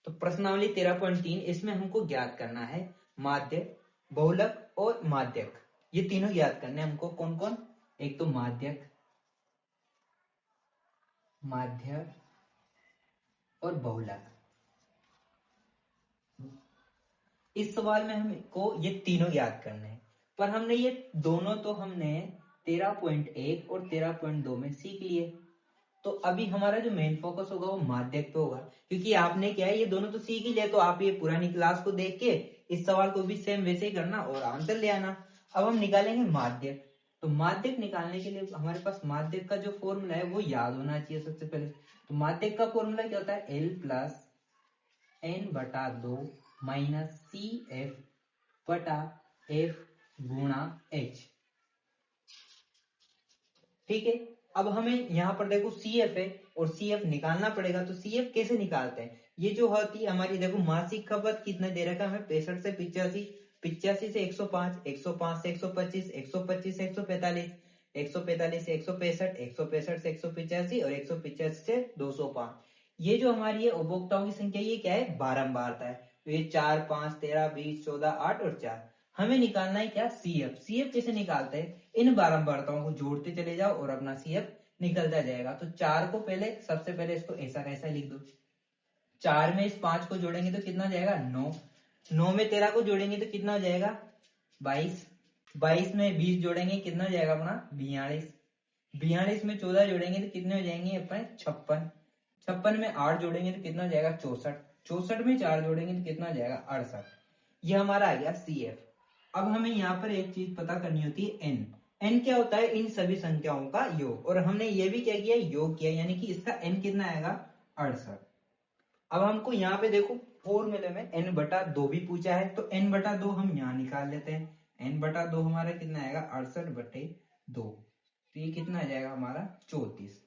तो प्रश्नावली 13.3 इसमें हमको ज्ञात करना है माध्यक, बहुलक और माध्यक, ये तीनों ज्ञात करने हैं हमको। कौन कौन? एक तो माध्यक, माध्यक और बहुलक। इस सवाल में हमको ये तीनों याद करने हैं, पर हमने ये दोनों तो हमने 13.1 और 13.2 में सीख लिए। तो अभी हमारा जो मेन फोकस होगा वो माध्यक पे होगा, क्योंकि आपने क्या है ये दोनों तो सीख ही लिया, तो आप ये पुरानी क्लास को देख के इस सवाल को भी सेम वैसे ही करना और आंसर ले आना। अब हम निकालेंगे माध्यक। तो माध्यक निकालने के लिए हमारे पास माध्यक का जो फॉर्मूला है वो याद होना चाहिए सबसे पहले। तो माध्यक का फॉर्मूला क्या होता है? L प्लस N बटा 2 माइनस CF बटा F गुणा H। ठीक है, अब हमें यहाँ पर देखो CF है और CF निकालना पड़ेगा। तो CF कैसे निकालते हैं? ये जो होती है हमारी, देखो मासिक खपत कितने दे रखा है हमें? 65 से 85, 85 से 105, 105 से 125, 125 से 145, 145 से 165, 165 से 185 और 185 से 205। ये जो हमारी है उपभोक्ताओं की संख्या, ये क्या है? बारंबारता है। तो ये 4, 5, 13, 20, 14, 8 और 4। हमें निकालना है क्या? CF। CF कैसे निकालते हैं? इन बारंबारताओं को जोड़ते चले जाओ और अपना CF निकलता जाएगा। तो 4 को पहले, सबसे पहले इसको ऐसा कैसा लिख दो। 4 में इस 5 को जोड़ेंगे तो कितना हो जाएगा? 9। 9 में 13 को जोड़ेंगे तो कितना हो जाएगा? 22। 22 में 20 जोड़ेंगे कितना हो जाएगा अपना? 42। 42 में 14 जोड़ेंगे तो कितने हो जाएंगे अपने? 56। 56 में 8 जोड़ेंगे तो कितना हो जाएगा? 64। 64 में 4 जोड़ेंगे तो कितना हो जाएगा? 68। ये हमारा आ गया CF। अब हमें यहाँ पर एक चीज पता करनी होती है N। N क्या होता है? इन सभी संख्याओं का योग। और हमने ये भी क्या किया? योग किया, यानी कि इसका N कितना आएगा? 68। अब हमको यहाँ पे देखो फॉर्मूले में N बटा 2 भी पूछा है, तो N बटा 2 हम यहाँ निकाल लेते हैं। N बटा 2 हमारा कितना आएगा? 68 बटे 2। तो ये कितना आ जाएगा हमारा? 34।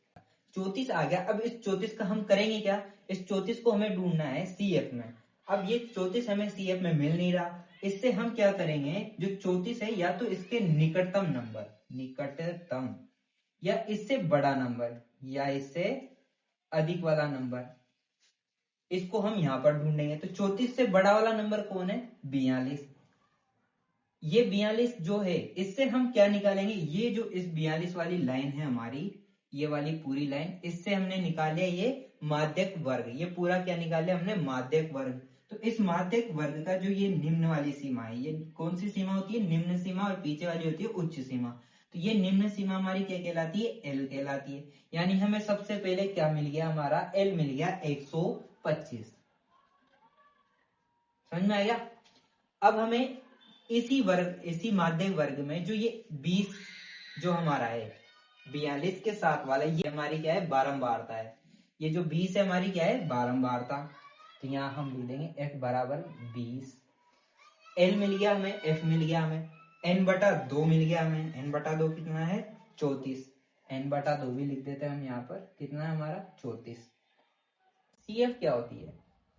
34 आ गया। अब इस 34 का हम करेंगे क्या? इस 34 को हमें ढूंढना है CF में। अब ये 34 हमें CF में मिल नहीं रहा, इससे हम क्या करेंगे? जो 34 है या तो इसके निकटतम नंबर, निकटतम, या इससे बड़ा नंबर, या इससे अधिक वाला नंबर, इसको हम यहां पर ढूंढेंगे। तो 34 से बड़ा वाला नंबर कौन है? 42। ये 42 जो है, इससे हम क्या निकालेंगे? ये जो इस 42 वाली लाइन है हमारी, ये वाली पूरी लाइन, इससे हमने निकाले ये माध्यक वर्ग। ये पूरा क्या निकाले हमने? माध्यक वर्ग। तो इस माध्यक वर्ग का जो ये निम्न वाली सीमा है, ये कौन सी सीमा होती है? निम्न सीमा। और पीछे वाली होती है उच्च सीमा। तो ये निम्न सीमा हमारी क्या कहलाती है? L कहलाती है। यानी हमें सबसे पहले क्या मिल गया? हमारा L मिल गया 125। समझ में आएगा? अब हमें इसी वर्ग, इसी माध्यक वर्ग में जो ये 20 जो हमारा है, 42 के साथ वाला, ये हमारी क्या है? बारंबारता है। ये जो 20 है हमारी क्या है? बारंबारता। तो यहाँ हम लिख देंगे F बराबर 20। L मिल गया हमें, F मिल गया हमें, N बटा 2 मिल गया हमें। N बटा 2 कितना है? 34। N बटा 2 भी लिख देते हैं हम यहाँ पर। कितना है हमारा? 34। CF क्या होती है?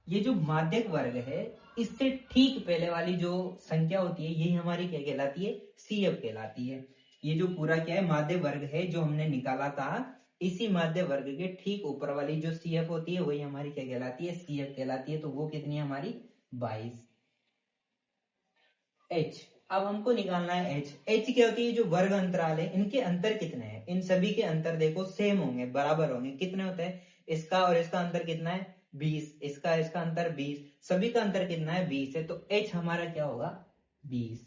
ये जो माध्यक वर्ग है, इससे ठीक पहले वाली जो संख्या होती है, यही हमारी क्या कहलाती है? CF कहलाती है। ये जो पूरा क्या है? माध्य वर्ग है जो हमने निकाला था, इसी माध्य वर्ग के ठीक ऊपर वाली जो CF होती है वही हमारी क्या कहलाती है? CF कहलाती है। तो वो कितनी है हमारी? 22। H, अब हमको निकालना है H। H क्या होती है? जो वर्ग अंतराल है, इनके अंतर कितने हैं? इन सभी के अंतर देखो सेम होंगे, बराबर होंगे। कितने होते हैं? इसका और इसका अंतर कितना है? 20। इसका इसका अंतर 20। सभी का अंतर कितना है? 20 है। तो H हमारा क्या होगा? 20।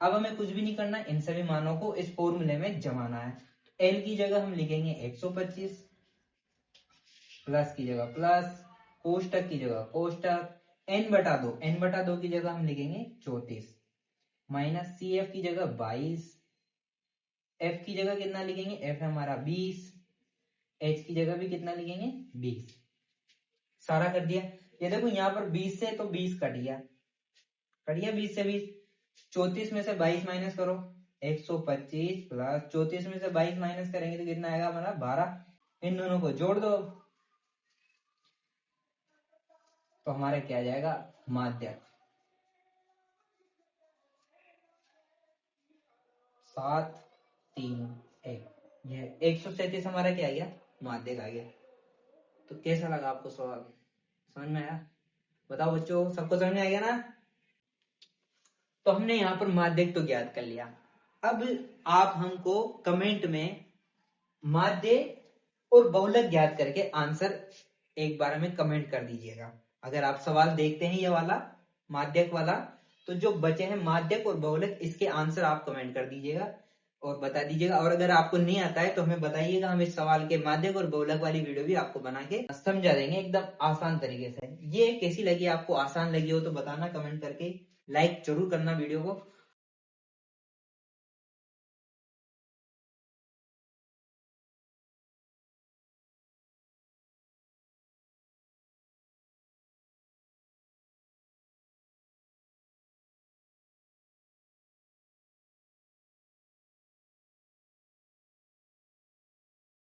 अब हमें कुछ भी नहीं करना, इन सभी मानों को इस फॉर्मूले में जमाना है। तो L की जगह हम लिखेंगे 125, प्लस की जगह प्लस, कोष्टक की जगह कोष्टक, N बटा 2, N बटा 2 की जगह हम लिखेंगे 34, माइनस CF की जगह 22, F की जगह कितना लिखेंगे? F हमारा 20, H की जगह भी कितना लिखेंगे? 20। सारा कर दिया। ये देखो यहाँ पर 20 से तो 20 कट गया, 20 से 20। 34 में से 22 माइनस करो, 125 प्लस 34 में से 22 माइनस करेंगे तो कितना आएगा हमारा? 12। इन दोनों को जोड़ दो, तो हमारा क्या आ जाएगा? माध्यक। 7, 3, 1। यह 137 हमारा क्या आ गया? माध्यक आ गया। तो कैसा लगा आपको सवाल? समझ में आया? बताओ बच्चों, सबको समझ में आ गया ना? तो हमने यहाँ पर माध्यक तो ज्ञात कर लिया। अब आप हमको कमेंट में माध्य और बहुलक ज्ञात करके आंसर एक बार हमें कमेंट कर दीजिएगा। अगर आप सवाल देखते हैं ये वाला माध्यक वाला, तो जो बचे हैं माध्यक और बहुलक, इसके आंसर आप कमेंट कर दीजिएगा और बता दीजिएगा। और अगर आपको नहीं आता है तो हमें बताइएगा, हम इस सवाल के माध्यक और बहुलक वाली वीडियो भी आपको बना के समझा देंगे एकदम आसान तरीके से। ये कैसी लगी, आपको आसान लगी हो तो बताना कमेंट करके, लाइक जरूर करना वीडियो को।